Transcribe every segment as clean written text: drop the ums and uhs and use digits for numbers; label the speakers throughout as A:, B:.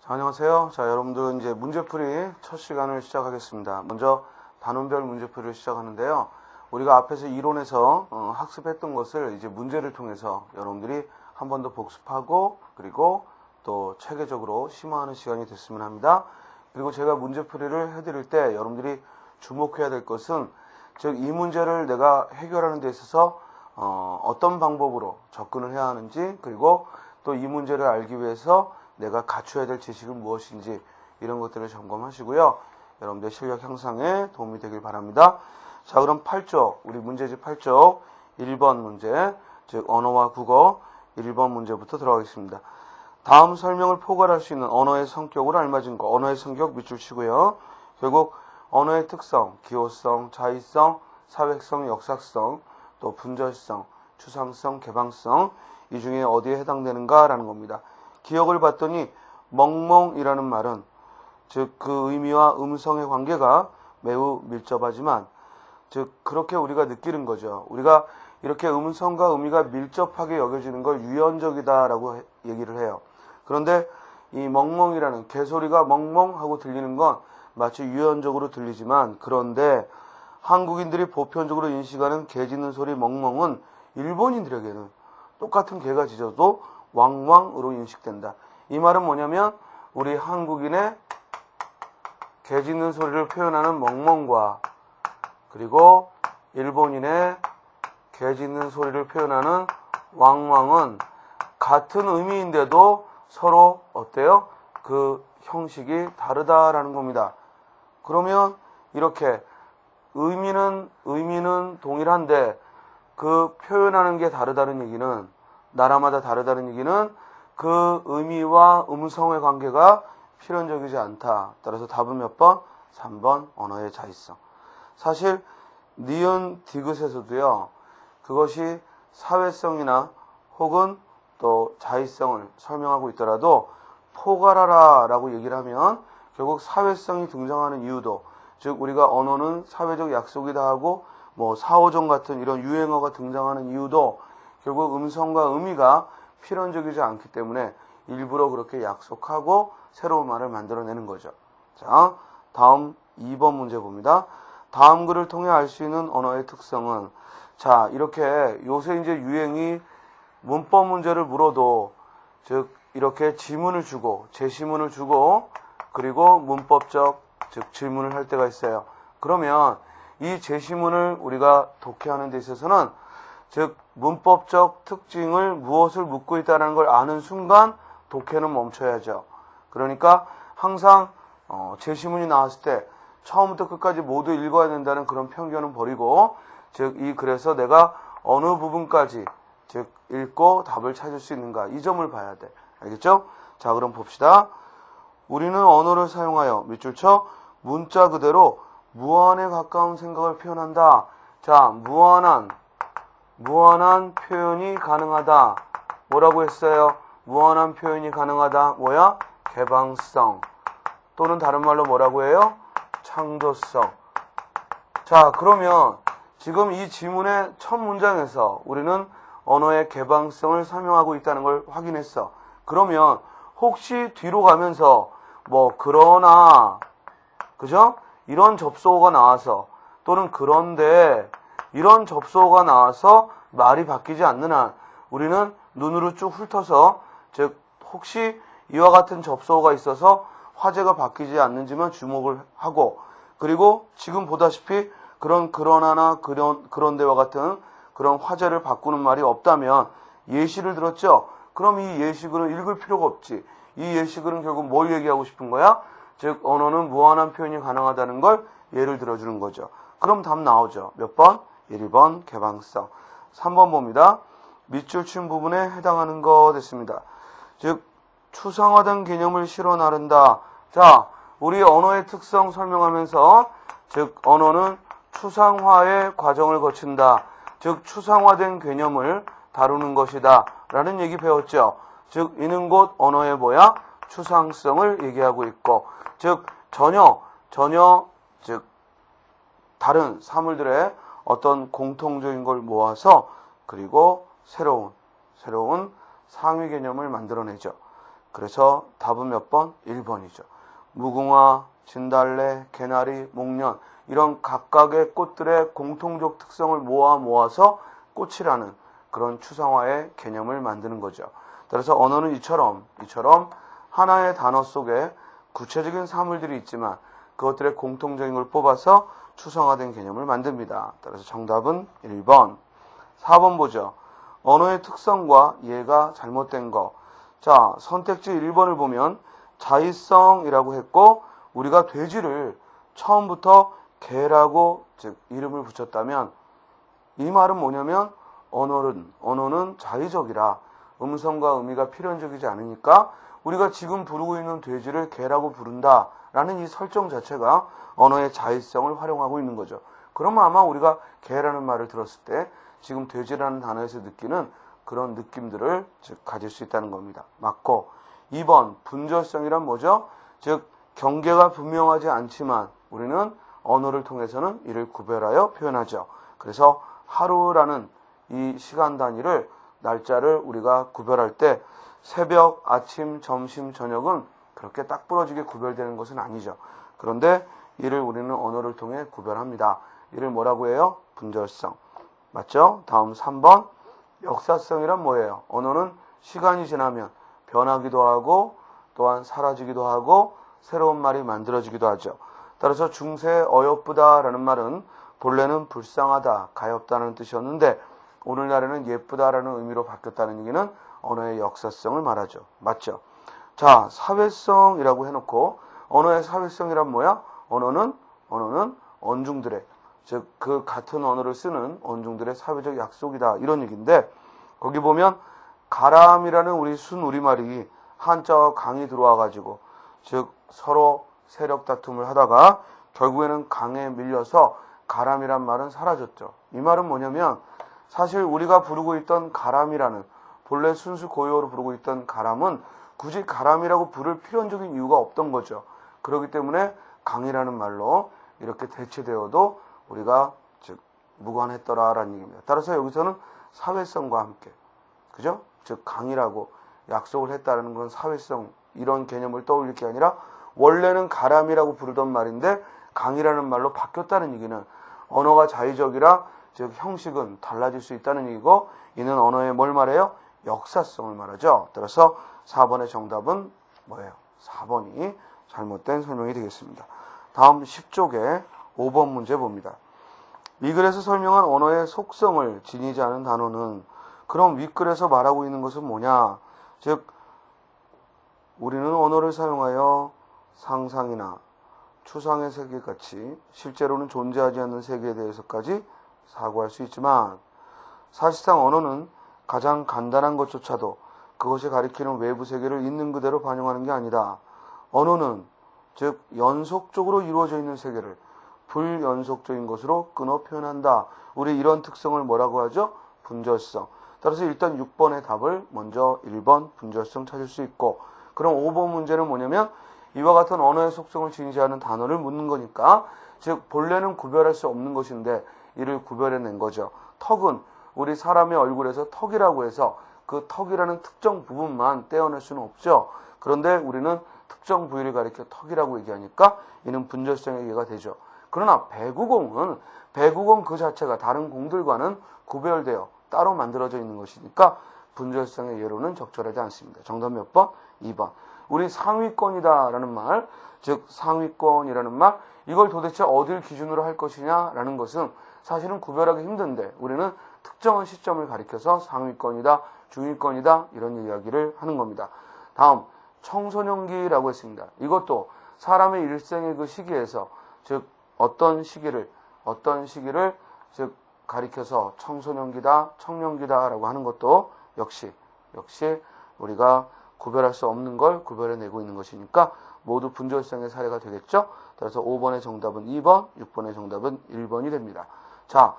A: 자, 안녕하세요. 자, 여러분들 이제 문제풀이 첫 시간을 시작하겠습니다. 먼저 단원별 문제풀이를 시작하는데요. 우리가 앞에서 이론에서 학습했던 것을 이제 문제를 통해서 여러분들이 한 번 더 복습하고 그리고 또 체계적으로 심화하는 시간이 됐으면 합니다. 그리고 제가 문제풀이를 해드릴 때 여러분들이 주목해야 될 것은 즉 이 문제를 내가 해결하는 데 있어서 어떤 방법으로 접근을 해야 하는지 그리고 또 이 문제를 알기 위해서 내가 갖춰야 될 지식은 무엇인지 이런 것들을 점검하시고요. 여러분들 실력 향상에 도움이 되길 바랍니다. 자, 그럼 8쪽, 우리 문제집 8쪽 1번 문제, 즉 언어와 국어 1번 문제부터 들어가겠습니다. 다음 설명을 포괄할 수 있는 언어의 성격으로 알맞은 거, 언어의 성격 밑줄 치고요. 결국 언어의 특성, 기호성, 자의성, 사회성, 역사성, 또 분절성, 추상성, 개방성, 이 중에 어디에 해당되는가라는 겁니다. 기억을 봤더니 멍멍이라는 말은 즉 그 의미와 음성의 관계가 매우 밀접하지만 즉 그렇게 우리가 느끼는 거죠. 우리가 이렇게 음성과 의미가 밀접하게 여겨지는 걸 유연적이다라고 얘기를 해요. 그런데 이 멍멍이라는 개소리가 멍멍하고 들리는 건 마치 유연적으로 들리지만 그런데 한국인들이 보편적으로 인식하는 개 짖는 소리 멍멍은 일본인들에게는 똑같은 개가 짖어도 왕왕으로 인식된다. 이 말은 뭐냐면 우리 한국인의 개 짖는 소리를 표현하는 멍멍과 그리고 일본인의 개 짖는 소리를 표현하는 왕왕은 같은 의미인데도 서로 어때요? 그 형식이 다르다라는 겁니다. 그러면 이렇게 의미는 동일한데 그 표현하는 게 다르다는 얘기는 나라마다 다르다는 얘기는 그 의미와 음성의 관계가 필연적이지 않다. 따라서 답은 몇 번? 3번 언어의 자의성. 사실 니은 디귿에서도요. 그것이 사회성이나 혹은 또 자의성을 설명하고 있더라도 포괄하라 라고 얘기를 하면 결국 사회성이 등장하는 이유도 즉 우리가 언어는 사회적 약속이다 하고 뭐 사오정 같은 이런 유행어가 등장하는 이유도 결국 음성과 의미가 필연적이지 않기 때문에 일부러 그렇게 약속하고 새로운 말을 만들어내는 거죠. 자, 다음 2번 문제 봅니다. 다음 글을 통해 알 수 있는 언어의 특성은 자, 이렇게 요새 이제 유행이 문법 문제를 물어도 즉 이렇게 지문을 주고 제시문을 주고 그리고 문법적 즉 질문을 할 때가 있어요. 그러면 이 제시문을 우리가 독해하는 데 있어서는 즉 문법적 특징을 무엇을 묻고 있다는 걸 아는 순간 독해는 멈춰야죠. 그러니까 항상 제시문이 나왔을 때 처음부터 끝까지 모두 읽어야 된다는 그런 편견은 버리고 즉 이 글에서 내가 어느 부분까지 즉 읽고 답을 찾을 수 있는가 이 점을 봐야 돼. 알겠죠? 자, 그럼 봅시다. 우리는 언어를 사용하여 밑줄 쳐 문자 그대로 무한에 가까운 생각을 표현한다. 자, 무한한 표현이 가능하다. 뭐라고 했어요? 무한한 표현이 가능하다. 뭐야? 개방성. 또는 다른 말로 뭐라고 해요? 창조성. 자, 그러면 지금 이 지문의 첫 문장에서 우리는 언어의 개방성을 설명하고 있다는 걸 확인했어. 그러면 혹시 뒤로 가면서 뭐 그러나 그죠? 이런 접속어가 나와서 또는 그런데 이런 접속어가 나와서 말이 바뀌지 않는 한 우리는 눈으로 쭉 훑어서 즉 혹시 이와 같은 접속어가 있어서 화제가 바뀌지 않는지만 주목을 하고 그리고 지금 보다시피 그러나나 그런데와 같은 그런 화제를 바꾸는 말이 없다면 예시를 들었죠? 그럼 이 예시글은 읽을 필요가 없지. 이 예시글은 결국 뭘 얘기하고 싶은 거야? 즉 언어는 무한한 표현이 가능하다는 걸 예를 들어주는 거죠. 그럼 답 나오죠. 몇 번? 1번 개방성. 3번 봅니다. 밑줄 친 부분에 해당하는 거 됐습니다. 즉 추상화된 개념을 실어 나른다. 자, 우리 언어의 특성 설명하면서 즉 언어는 추상화의 과정을 거친다. 즉 추상화된 개념을 다루는 것이다 라는 얘기 배웠죠. 즉 이는 곧 언어의 뭐야? 추상성을 얘기하고 있고 즉 전혀 즉 다른 사물들의 어떤 공통적인 걸 모아서 그리고 새로운 상위 개념을 만들어내죠. 그래서 답은 몇 번? 1번이죠. 무궁화, 진달래, 개나리, 목련 이런 각각의 꽃들의 공통적 특성을 모아서 꽃이라는 그런 추상화의 개념을 만드는 거죠. 따라서 언어는 이처럼 하나의 단어 속에 구체적인 사물들이 있지만 그것들의 공통적인 걸 뽑아서 추상화된 개념을 만듭니다. 따라서 정답은 1번. 4번 보죠. 언어의 특성과 이해가 잘못된 거. 자, 선택지 1번을 보면 자의성이라고 했고 우리가 돼지를 처음부터 개라고 즉 이름을 붙였다면 이 말은 뭐냐면 언어는 자의적이라 음성과 의미가 필연적이지 않으니까 우리가 지금 부르고 있는 돼지를 개라고 부른다라는 이 설정 자체가 언어의 자의성을 활용하고 있는 거죠. 그러면 아마 우리가 개라는 말을 들었을 때 지금 돼지라는 단어에서 느끼는 그런 느낌들을 즉 가질 수 있다는 겁니다. 맞고 2번 분절성이란 뭐죠? 즉 경계가 분명하지 않지만 우리는 언어를 통해서는 이를 구별하여 표현하죠. 그래서 하루라는 이 시간 단위를 날짜를 우리가 구별할 때 새벽, 아침, 점심, 저녁은 그렇게 딱 부러지게 구별되는 것은 아니죠. 그런데 이를 우리는 언어를 통해 구별합니다. 이를 뭐라고 해요? 분절성. 맞죠? 다음 3번 역사성이란 뭐예요? 언어는 시간이 지나면 변하기도 하고 또한 사라지기도 하고 새로운 말이 만들어지기도 하죠. 따라서 중세 어여쁘다라는 말은 본래는 불쌍하다, 가엾다는 뜻이었는데 오늘날에는 예쁘다라는 의미로 바뀌었다는 얘기는 언어의 역사성을 말하죠. 맞죠? 자, 사회성이라고 해놓고 언어의 사회성이란 뭐야? 언어는 언중들의 즉 그 같은 언어를 쓰는 언중들의 사회적 약속이다 이런 얘기인데 거기 보면 가람이라는 우리 순우리말이 한자와 강이 들어와 가지고 즉 서로 세력 다툼을 하다가 결국에는 강에 밀려서 가람이란 말은 사라졌죠. 이 말은 뭐냐면 사실 우리가 부르고 있던 가람이라는 본래 순수 고유어로 부르고 있던 가람은 굳이 가람이라고 부를 필연적인 이유가 없던 거죠. 그렇기 때문에 강이라는 말로 이렇게 대체되어도 우리가 즉 무관했더라라는 얘기입니다. 따라서 여기서는 사회성과 함께 그죠? 즉 강이라고 약속을 했다는 건 사회성 이런 개념을 떠올릴 게 아니라 원래는 가람이라고 부르던 말인데 강이라는 말로 바뀌었다는 얘기는 언어가 자의적이라 즉 형식은 달라질 수 있다는 얘기고 이는 언어의 뭘 말해요? 역사성을 말하죠. 따라서 4번의 정답은 뭐예요? 4번이 잘못된 설명이 되겠습니다. 다음 10쪽에 5번 문제 봅니다. 윗글에서 설명한 언어의 속성을 지니지 않은 단어는 그럼 윗글에서 말하고 있는 것은 뭐냐? 즉 우리는 언어를 사용하여 상상이나 추상의 세계같이 실제로는 존재하지 않는 세계에 대해서까지 사고할 수 있지만 사실상 언어는 가장 간단한 것조차도 그것이 가리키는 외부 세계를 있는 그대로 반영하는 게 아니다. 언어는 즉 연속적으로 이루어져 있는 세계를 불연속적인 것으로 끊어 표현한다. 우리 이런 특성을 뭐라고 하죠? 분절성. 따라서 일단 6번의 답을 먼저 1번 분절성 찾을 수 있고 그럼 5번 문제는 뭐냐면 이와 같은 언어의 속성을 지니지 않은 단어를 묻는 거니까 즉 본래는 구별할 수 없는 것인데 이를 구별해낸 거죠. 턱은 우리 사람의 얼굴에서 턱이라고 해서 그 턱이라는 특정 부분만 떼어낼 수는 없죠. 그런데 우리는 특정 부위를 가리켜 턱이라고 얘기하니까 이는 분절성의 이해가 되죠. 그러나 배구공은 그 자체가 다른 공들과는 구별되어 따로 만들어져 있는 것이니까 분절성의 예로는 적절하지 않습니다. 정답 몇 번? 2번. 우리 상위권이다라는 말, 즉 상위권이라는 말, 이걸 도대체 어딜 기준으로 할 것이냐라는 것은 사실은 구별하기 힘든데 우리는 특정한 시점을 가리켜서 상위권이다, 중위권이다 이런 이야기를 하는 겁니다. 다음 청소년기라고 했습니다. 이것도 사람의 일생의 그 시기에서 즉 어떤 시기를 즉 가리켜서 청소년기다, 청년기다라고 하는 것도 역시 우리가 구별할 수 없는 걸 구별해내고 있는 것이니까 모두 분절성의 사례가 되겠죠. 따라서 5번의 정답은 2번, 6번의 정답은 1번이 됩니다. 자,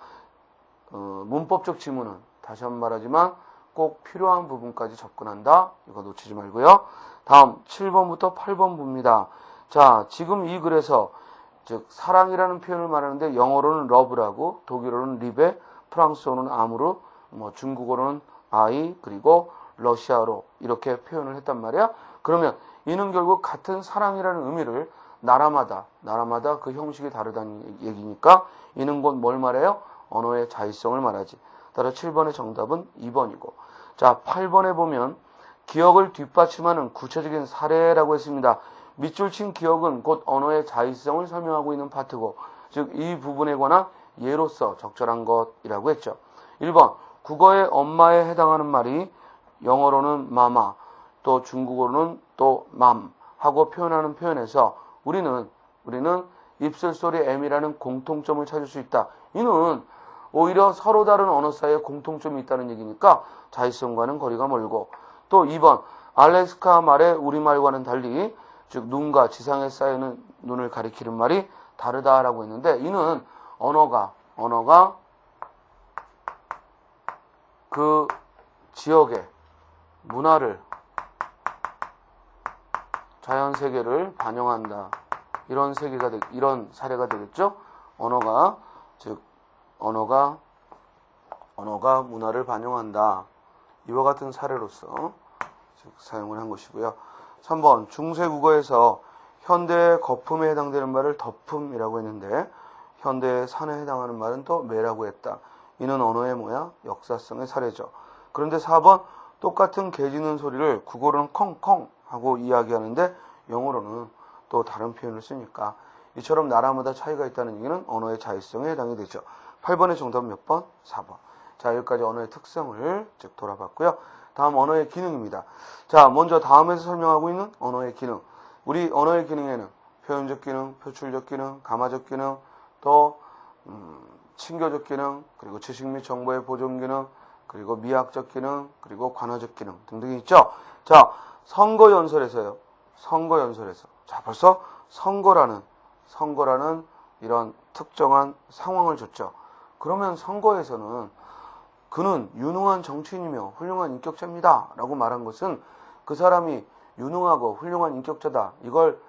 A: 문법적 지문은 다시 한번 말하지만 꼭 필요한 부분까지 접근한다. 이거 놓치지 말고요. 다음 7번부터 8번 봅니다. 자, 지금 이 글에서 즉 사랑이라는 표현을 말하는데 영어로는 love라고, 독일어는 liebe, 프랑스어는 amour, 중국어로는 I, 그리고 러시아로 이렇게 표현을 했단 말이야. 그러면 이는 결국 같은 사랑이라는 의미를 나라마다 그 형식이 다르다는 얘기니까 이는 곧 뭘 말해요? 언어의 자의성을 말하지. 따라 7번의 정답은 2번이고. 자, 8번에 보면 기억을 뒷받침하는 구체적인 사례라고 했습니다. 밑줄 친 기억은 곧 언어의 자의성을 설명하고 있는 파트고, 즉 이 부분에 관한 예로서 적절한 것이라고 했죠. 1번, 국어의 엄마에 해당하는 말이 영어로는 마마, 또 중국어로는 또 맘 하고 표현하는 표현에서 우리는 입술 소리 M이라는 공통점을 찾을 수 있다. 이는 오히려 서로 다른 언어 사이에 공통점이 있다는 얘기니까 자의성과는 거리가 멀고, 또 2번, 알래스카 말의 우리말과는 달리 즉 눈과 지상에 쌓이는 눈을 가리키는 말이 다르다라고 했는데, 이는 언어가 그 지역의 문화를, 자연 세계를 반영한다. 이런 사례가 되겠죠. 언어가 문화를 반영한다. 이와 같은 사례로서 사용을 한 것이고요. 3번, 중세 국어에서 현대의 거품에 해당되는 말을 덮음이라고 했는데 현대의 산에 해당하는 말은 또 매라고 했다. 이는 언어의 역사성의 사례죠. 그런데 4번, 똑같은 개 짖는 소리를 국어로는 컹컹 하고 이야기하는데 영어로는 또 다른 표현을 쓰니까 이처럼 나라마다 차이가 있다는 얘기는 언어의 자의성에 해당이 되죠. 8번의 정답은 몇 번? 4번. 자, 여기까지 언어의 특성을 즉 돌아봤고요. 다음 언어의 기능입니다. 자, 먼저 다음에서 설명하고 있는 언어의 기능. 우리 언어의 기능에는 표현적 기능, 표출적 기능, 감화적 기능, 또 친교적 기능, 그리고 지식 및 정보의 보존 기능, 그리고 미학적 기능, 그리고 관화적 기능 등등이 있죠. 자, 선거연설에서 자, 벌써 선거라는 이런 특정한 상황을 줬죠. 그러면 선거에서는 그는 유능한 정치인이며 훌륭한 인격자입니다 라고 말한 것은 그 사람이 유능하고 훌륭한 인격자다, 이걸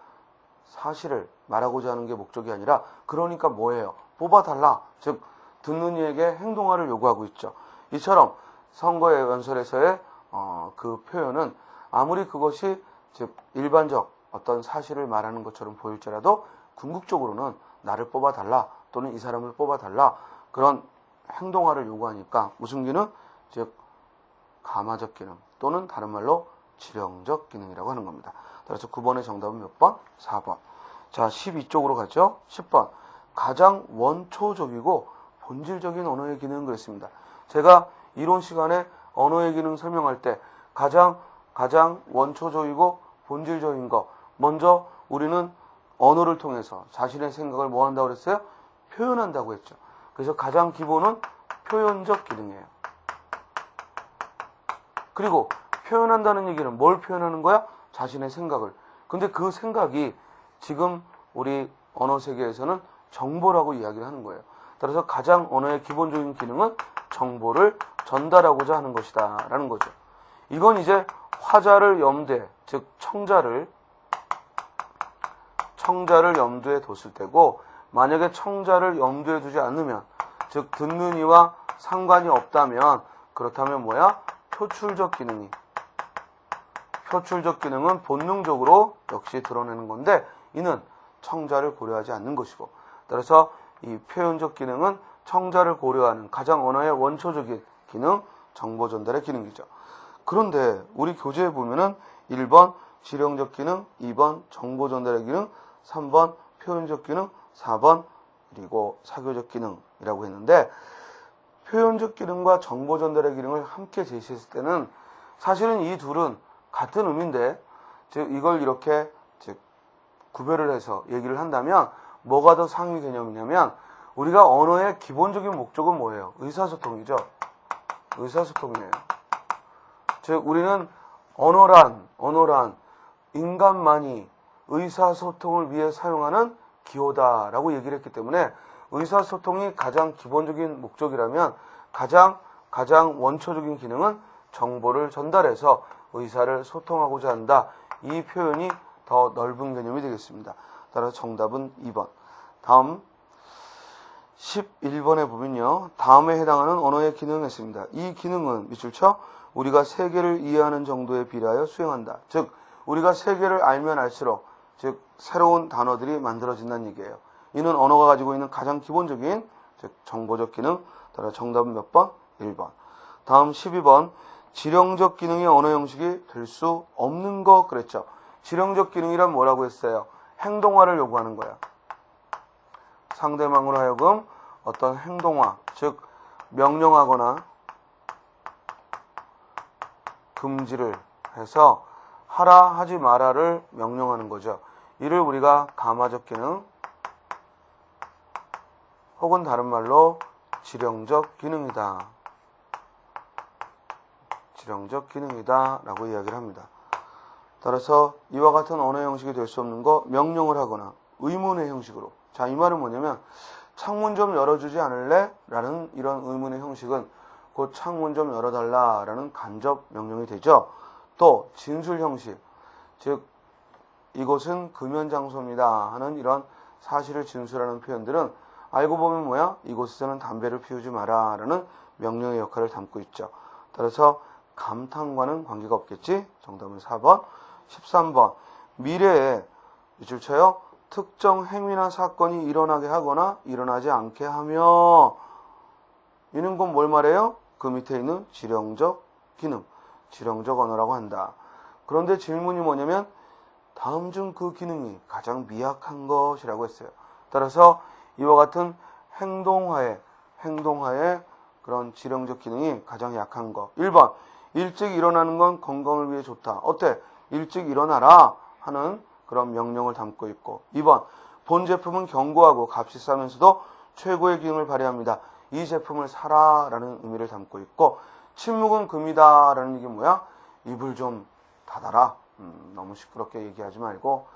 A: 사실을 말하고자 하는 게 목적이 아니라, 그러니까 뭐예요? 뽑아달라, 즉 듣는 이에게 행동하를 요구하고 있죠. 이처럼 선거의 연설에서의 그 표현은 아무리 그것이 즉 일반적 어떤 사실을 말하는 것처럼 보일지라도 궁극적으로는 나를 뽑아달라 또는 이 사람을 뽑아달라, 그런 행동화를 요구하니까 무슨 기능? 즉 감화적 기능 또는 다른 말로 지령적 기능이라고 하는 겁니다. 따라서 9번의 정답은 몇 번? 4번. 자, 12쪽으로 가죠. 10번. 가장 원초적이고 본질적인 언어의 기능은 그랬습니다. 제가 이론 시간에 언어의 기능 설명할 때 가장 원초적이고 본질적인 거, 먼저 우리는 언어를 통해서 자신의 생각을 뭐 한다고 그랬어요? 표현한다고 했죠. 그래서 가장 기본은 표현적 기능이에요. 그리고 표현한다는 얘기는 뭘 표현하는 거야? 자신의 생각을. 근데 그 생각이 지금 우리 언어 세계에서는 정보라고 이야기를 하는 거예요. 따라서 가장 언어의 기본적인 기능은 정보를 전달하고자 하는 것이다 라는 거죠. 이건 이제 화자를 염두에, 즉 청자를 염두에 뒀을 때고, 만약에 청자를 염두에 두지 않으면, 즉 듣는 이와 상관이 없다면, 그렇다면 뭐야? 표출적 기능은 본능적으로 역시 드러내는 건데, 이는 청자를 고려하지 않는 것이고, 따라서 이 표현적 기능은 청자를 고려하는 가장 언어의 원초적인 기능, 정보 전달의 기능이죠. 그런데 우리 교재에 보면은 1번 지령적 기능, 2번 정보 전달의 기능, 3번 표현적 기능, 4번 그리고 사교적 기능이라고 했는데, 표현적 기능과 정보 전달의 기능을 함께 제시했을 때는 사실은 이 둘은 같은 의미인데, 즉 이걸 이렇게 즉 구별을 해서 얘기를 한다면 뭐가 더 상위 개념이냐면, 우리가 언어의 기본적인 목적은 뭐예요? 의사소통이죠. 의사소통이에요. 즉 우리는 언어란 인간만이 의사소통을 위해 사용하는 기호다라고 얘기를 했기 때문에, 의사소통이 가장 기본적인 목적이라면 가장 원초적인 기능은 정보를 전달해서 의사를 소통하고자 한다. 이 표현이 더 넓은 개념이 되겠습니다. 따라서 정답은 2번. 다음 11번에 보면요, 다음에 해당하는 언어의 기능을 했습니다. 이 기능은 밑줄 쳐 우리가 세계를 이해하는 정도에 비례하여 수행한다. 즉 우리가 세계를 알면 알수록 즉 새로운 단어들이 만들어진다는 얘기예요. 이는 언어가 가지고 있는 가장 기본적인 즉 정보적 기능. 따라 정답은 몇 번? 1번. 다음 12번. 지령적 기능이 언어 형식이 될 수 없는 거 그랬죠. 지령적 기능이란 뭐라고 했어요? 행동화를 요구하는 거야. 상대방으로 하여금 어떤 행동화, 즉 명령하거나 금지를 해서 하라 하지 마라를 명령하는 거죠. 이를 우리가 감화적 기능 혹은 다른 말로 지령적 기능이다. 지령적 기능이다 라고 이야기를 합니다. 따라서 이와 같은 언어 형식이 될 수 없는 거 명령을 하거나 의문의 형식으로. 자, 이 말은 뭐냐면 창문 좀 열어주지 않을래? 라는 이런 의문의 형식은 곧 창문 좀 열어달라 라는 간접 명령이 되죠. 또 진술 형식, 즉 이곳은 금연장소입니다 하는 이런 사실을 진술하는 표현들은 알고 보면 뭐야? 이곳에서는 담배를 피우지 마라 라는 명령의 역할을 담고 있죠. 따라서 감탄과는 관계가 없겠지? 정답은 4번. 13번. 미래에 밑줄 쳐요. 특정 행위나 사건이 일어나게 하거나 일어나지 않게 하며 이는 곧 뭘 말해요? 그 밑에 있는 지령적 기능, 지령적 언어라고 한다. 그런데 질문이 뭐냐면 다음 중 그 기능이 가장 미약한 것이라고 했어요. 따라서 이와 같은 행동하에 그런 지령적 기능이 가장 약한 거. 1번. 일찍 일어나는 건 건강을 위해 좋다. 어때? 일찍 일어나라 하는 그런 명령을 담고 있고. 2번. 본 제품은 견고하고 값이 싸면서도 최고의 기능을 발휘합니다. 이 제품을 사라 라는 의미를 담고 있고. 침묵은 금이다 라는 얘기 뭐야? 입을 좀 닫아라. 너무 시끄럽게 얘기하지 말고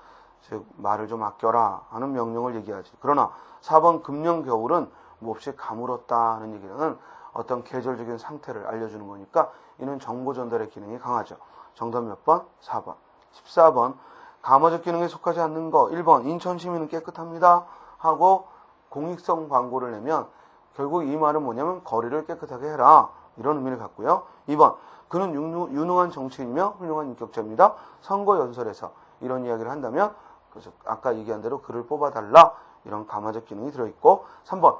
A: 즉 말을 좀 아껴라 하는 명령을 얘기하지. 그러나 4번 금년 겨울은 몹시 가물었다 하는 얘기는 어떤 계절적인 상태를 알려주는 거니까 이는 정보 전달의 기능이 강하죠. 정답 몇 번? 4번. 14번. 감화적 기능에 속하지 않는 거. 1번. 인천 시민은 깨끗합니다 하고 공익성 광고를 내면 결국 이 말은 뭐냐면 거리를 깨끗하게 해라 이런 의미를 갖고요. 2번. 그는 유능한 정치인이며 훌륭한 인격자입니다. 선거 연설에서 이런 이야기를 한다면 그래서 아까 얘기한 대로 그를 뽑아달라 이런 감화적 기능이 들어있고. 3번.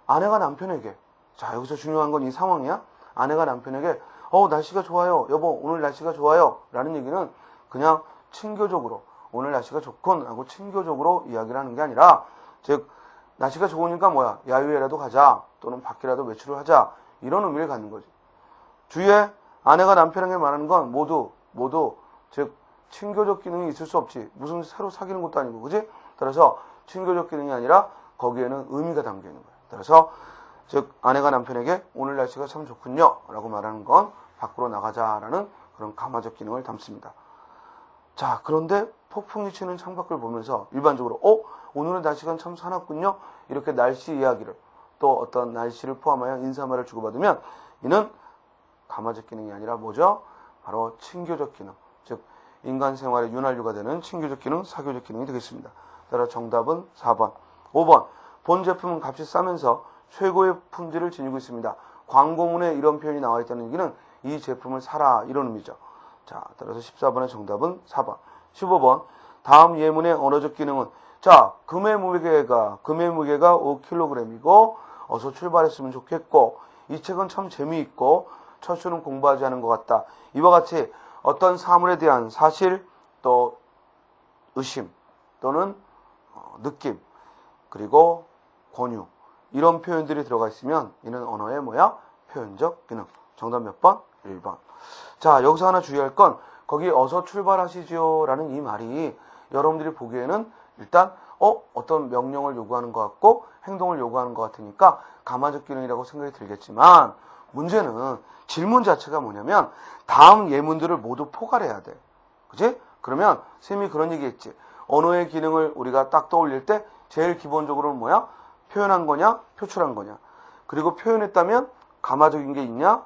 A: 아내가 남편에게, 자 여기서 중요한 건 이 상황이야. 아내가 남편에게 날씨가 좋아요 여보 오늘 날씨가 좋아요 라는 얘기는 그냥 친교적으로 오늘 날씨가 좋군 하고 친교적으로 이야기를 하는 게 아니라 즉 날씨가 좋으니까 뭐야 야유회라도 가자 또는 밖이라도 외출을 하자 이런 의미를 갖는 거지. 주위에 아내가 남편에게 말하는 건 모두 즉 친교적 기능이 있을 수 없지. 무슨 새로 사귀는 것도 아니고 그지? 따라서 친교적 기능이 아니라 거기에는 의미가 담겨 있는 거야. 따라서 즉 아내가 남편에게 오늘 날씨가 참 좋군요 라고 말하는 건 밖으로 나가자라는 그런 감화적 기능을 담습니다. 자, 그런데 폭풍이 치는 창밖을 보면서 일반적으로 오늘은 날씨가 참 사납군요 이렇게 날씨 이야기를 또 어떤 날씨를 포함하여 인사말을 주고받으면 이는 감화적 기능이 아니라 뭐죠? 바로 친교적 기능, 즉 인간 생활의 윤활유가 되는 친교적 기능, 사교적 기능이 되겠습니다. 따라 정답은 4번. 5번. 본 제품은 값이 싸면서 최고의 품질을 지니고 있습니다. 광고문에 이런 표현이 나와 있다는 얘기는 이 제품을 사라 이런 의미죠. 자, 따라서 14번의 정답은 4번. 15번. 다음 예문의 언어적 기능은 자, 금의 무게가 5kg이고 어서 출발했으면 좋겠고 이 책은 참 재미있고 첫 수는 공부하지 않은 것 같다. 이와 같이 어떤 사물에 대한 사실 또 의심 또는 느낌 그리고 권유 이런 표현들이 들어가 있으면 이는 언어의 뭐야? 표현적 기능. 정답 몇 번? 1번. 자, 여기서 하나 주의할 건 거기 어서 출발하시죠 라는 이 말이 여러분들이 보기에는 일단 어떤 명령을 요구하는 것 같고 행동을 요구하는 것 같으니까 감화적 기능이라고 생각이 들겠지만 문제는 질문 자체가 뭐냐면 다음 예문들을 모두 포괄해야 돼. 그치? 그러면 쌤이 그런 얘기 했지. 언어의 기능을 우리가 딱 떠올릴 때 제일 기본적으로는 뭐야? 표현한 거냐? 표출한 거냐? 그리고 표현했다면 감화적인 게 있냐?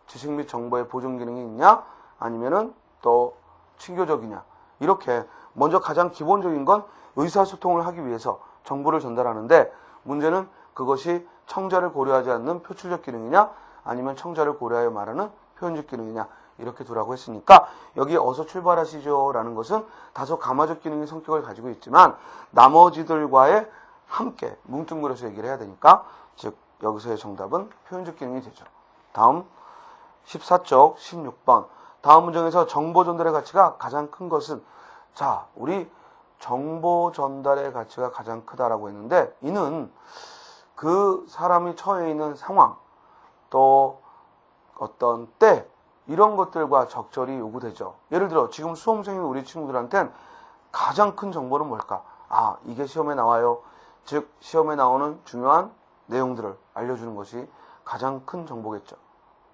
A: 지식 및 정보의 보존 기능이 있냐? 아니면은 또 친교적이냐? 이렇게 먼저 가장 기본적인 건 의사소통을 하기 위해서 정보를 전달하는데 문제는 그것이 청자를 고려하지 않는 표출적 기능이냐? 아니면 청자를 고려하여 말하는 표현적 기능이냐? 이렇게 두라고 했으니까 여기 어서 출발하시죠 라는 것은 다소 가마적 기능의 성격을 가지고 있지만 나머지들과의 함께 뭉뚱그려서 얘기를 해야 되니까 즉 여기서의 정답은 표현적 기능이 되죠. 다음 14쪽 16번 다음 문장에서 정보 전달의 가치가 가장 큰 것은 자 우리 정보 전달의 가치가 가장 크다라고 했는데 이는 그 사람이 처해 있는 상황 또 어떤 때 이런 것들과 적절히 요구되죠. 예를 들어 지금 수험생인 우리 친구들한테는 가장 큰 정보는 뭘까? 아 이게 시험에 나와요. 즉 시험에 나오는 중요한 내용들을 알려주는 것이 가장 큰 정보겠죠.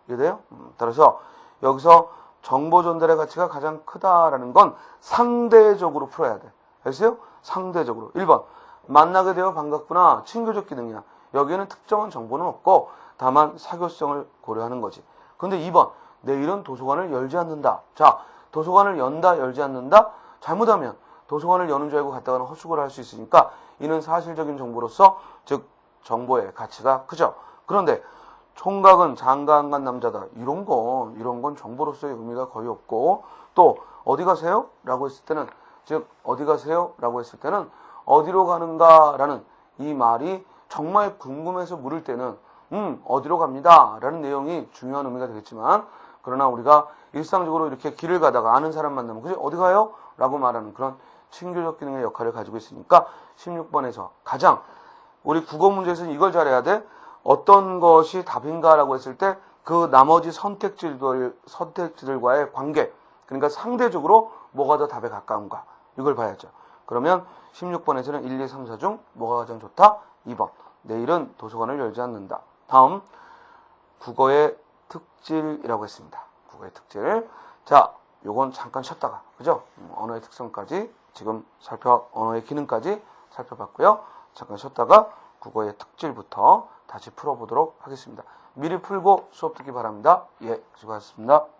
A: 이해돼요? 따라서 여기서 정보 전달의 가치가 가장 크다라는 건 상대적으로 풀어야 돼. 알겠어요? 상대적으로. 1번 만나게 되어 반갑구나. 친교적 기능이야. 여기에는 특정한 정보는 없고 다만 사교성을 고려하는 거지. 근데 2번 내일은 도서관을 열지 않는다. 자 도서관을 연다 열지 않는다. 잘못하면 도서관을 여는 줄 알고 갔다가는 헛수고를 할 수 있으니까 이는 사실적인 정보로서 즉 정보의 가치가 크죠. 그런데 총각은 장가안 간 남자다. 이런 건 정보로서의 의미가 거의 없고 또 어디 가세요? 라고 했을 때는 즉 어디 가세요? 라고 했을 때는 어디로 가는가 라는 이 말이 정말 궁금해서 물을 때는 어디로 갑니다 라는 내용이 중요한 의미가 되겠지만 그러나 우리가 일상적으로 이렇게 길을 가다가 아는 사람 만나면 그지 어디 가요? 라고 말하는 그런 친교적 기능의 역할을 가지고 있으니까 16번에서 가장 우리 국어 문제에서는 이걸 잘해야 돼. 어떤 것이 답인가라고 했을 때 그 나머지 선택지들과의 관계 그러니까 상대적으로 뭐가 더 답에 가까운가 이걸 봐야죠. 그러면 16번에서는 1, 2, 3, 4 중 뭐가 가장 좋다? 2번 내일은 도서관을 열지 않는다. 다음 국어의 특질이라고 했습니다. 국어의 특질. 자 요건 잠깐 쉬었다가 그죠? 언어의 특성까지 지금 언어의 기능까지 살펴봤고요. 잠깐 쉬었다가 국어의 특질부터 다시 풀어보도록 하겠습니다. 미리 풀고 수업 듣기 바랍니다. 예, 수고하셨습니다.